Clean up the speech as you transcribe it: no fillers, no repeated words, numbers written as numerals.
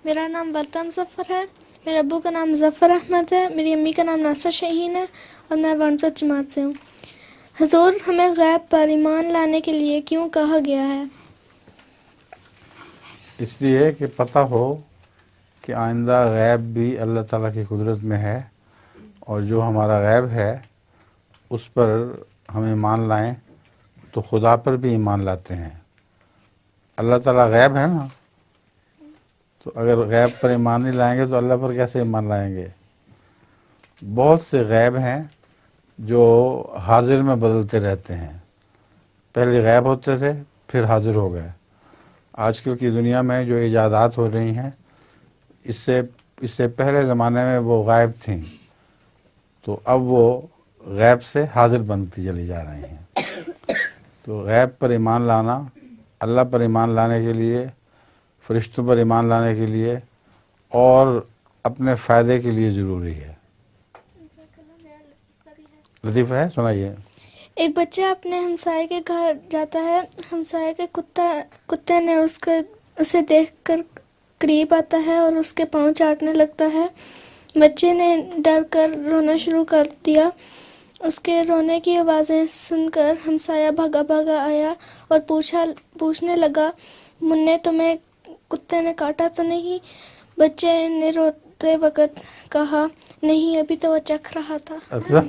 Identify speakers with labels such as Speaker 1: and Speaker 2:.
Speaker 1: میرا نام وردا مظفر ہے، میرے ابو کا نام مظفر احمد ہے، میری امی کا نام ناصر شہین ہے، اور میں ورنزت جماعت سے ہوں۔ حضور، ہمیں غیب پر ایمان لانے کے لیے کیوں کہا گیا ہے؟
Speaker 2: اس لیے کہ پتہ ہو کہ آئندہ غیب بھی اللہ تعالیٰ کی قدرت میں ہے، اور جو ہمارا غیب ہے اس پر ہم ایمان لائیں تو خدا پر بھی ایمان لاتے ہیں۔ اللہ تعالیٰ غیب ہے نا، تو اگر غیب پر ایمان نہیں لائیں گے تو اللہ پر کیسے ایمان لائیں گے؟ بہت سے غیب ہیں جو حاضر میں بدلتے رہتے ہیں، پہلے غیب ہوتے تھے پھر حاضر ہو گئے۔ آج کل کی دنیا میں جو ایجادات ہو رہی ہیں اس سے پہلے زمانے میں وہ غائب تھیں، تو اب وہ غیب سے حاضر بنتی چلی جا رہی ہیں۔ تو غیب پر ایمان لانا اللہ پر ایمان لانے کے لیے، فرشتوں پر ایمان لانے کے لیے اور اپنے فائدے کے لیے ضروری ہے۔ لطیفہ ہے، سنائیے۔
Speaker 1: ایک بچہ اپنے ہمسائے کے گھر جاتا ہے، ہمسائے کے کتے نے اسے دیکھ کر قریب آتا ہے اور اس کے پاؤں چاٹنے لگتا ہے۔ بچے نے ڈر کر رونا شروع کر دیا۔ اس کے رونے کی آوازیں سن کر ہمسایہ بھاگا بھاگا آیا اور پوچھنے لگا، منّے تمہیں کتے نے کاٹا تو نہیں؟ بچے نے روتے وقت کہا، نہیں، ابھی تو وہ چکھ رہا تھا۔
Speaker 2: اچھا